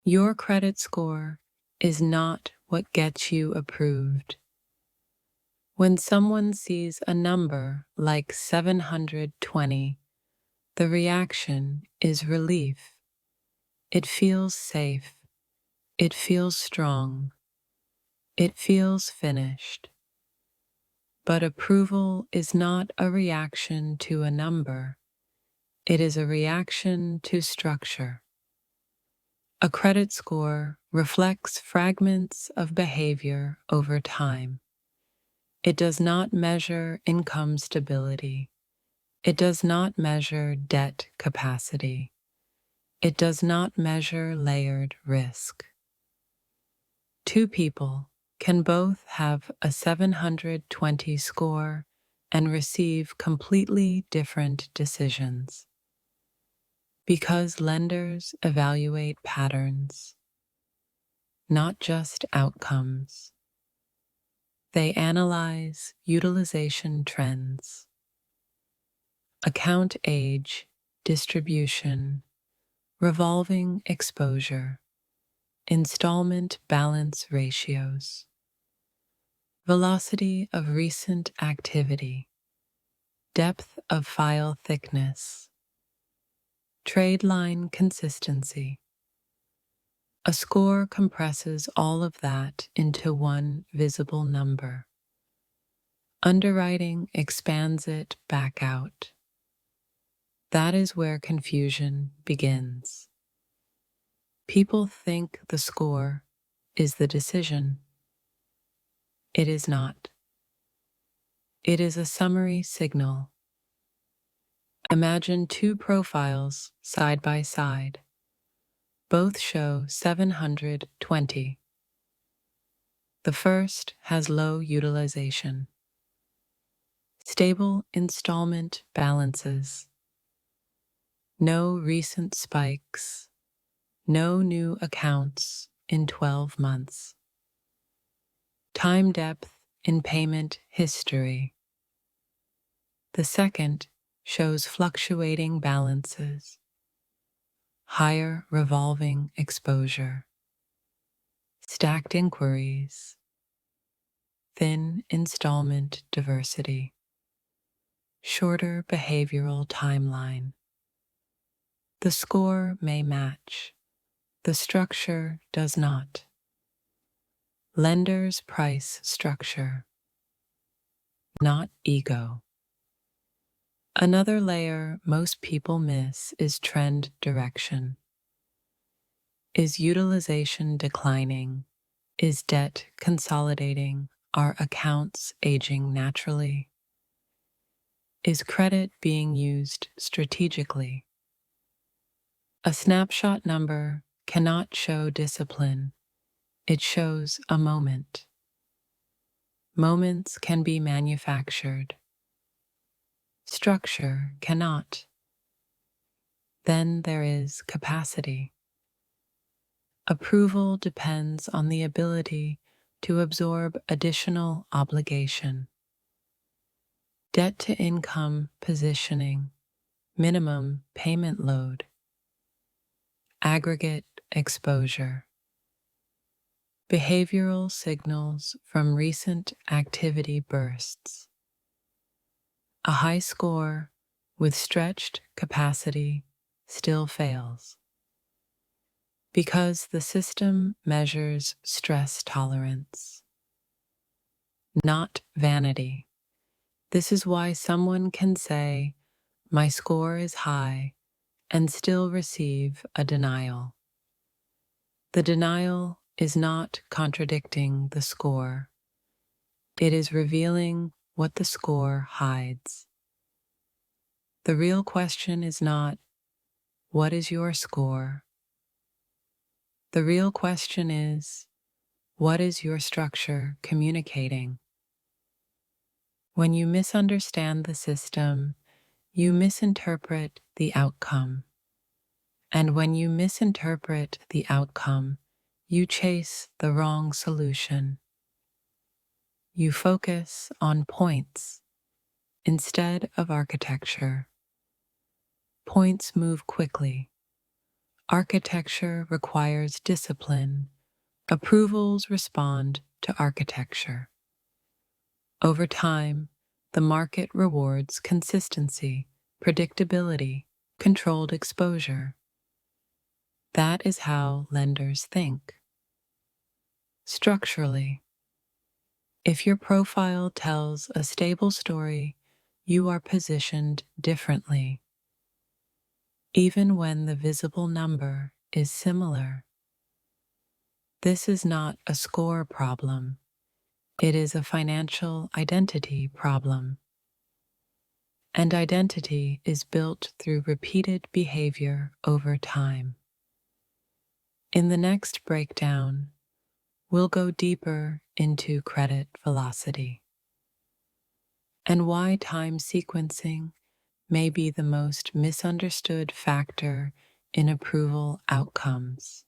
Your credit score is not what gets you approved. When someone sees a number like 720, the reaction is relief. It feels safe. It feels strong. It feels finished. But approval is not a reaction to a number. It is a reaction to structure. A credit score reflects fragments of behavior over time. It does not measure income stability. It does not measure debt capacity. It does not measure layered risk. Two people can both have a 720 score and receive completely different decisions. Because lenders evaluate patterns, not just outcomes. They analyze utilization trends, account age, distribution, revolving exposure, installment balance ratios, velocity of recent activity, depth of file thickness, trade line consistency. A score compresses all of that into one visible number. Underwriting expands it back out. That is where confusion begins. People think the score is the decision. It is not. It is a summary signal. Imagine two profiles side by side. Both show 720. The first has low utilization, stable installment balances, no recent spikes, no new accounts in 12 months, time depth in payment history. The second shows fluctuating balances, higher revolving exposure, stacked inquiries, thin installment diversity, shorter behavioral timeline. The score may match, the structure does not. Lenders price structure, not ego. Another layer most people miss is trend direction. Is utilization declining? Is debt consolidating? Are accounts aging naturally? Is credit being used strategically? A snapshot number cannot show discipline. It shows a moment. Moments can be manufactured. Structure cannot. Then there is capacity. Approval depends on the ability to absorb additional obligation. Debt to income positioning, minimum payment load, aggregate exposure. Behavioral signals from recent activity bursts. A high score with stretched capacity still fails. Because the system measures stress tolerance, not vanity. This is why someone can say, "My score is high," and still receive a denial. The denial is not contradicting the score. It is revealing what the score hides. The real question is not, "What is your score?" The real question is, what is your structure communicating? When you misunderstand the system, you misinterpret the outcome. And when you misinterpret the outcome, you chase the wrong solution. You focus on points instead of architecture. Points move quickly. Architecture requires discipline. Approvals respond to architecture. Over time, the market rewards consistency, predictability, controlled exposure. That is how lenders think. Structurally, if your profile tells a stable story, you are positioned differently, even when the visible number is similar. This is not a score problem. It is a financial identity problem. And identity is built through repeated behavior over time. In the next breakdown, we'll go deeper into credit velocity and why time sequencing may be the most misunderstood factor in approval outcomes.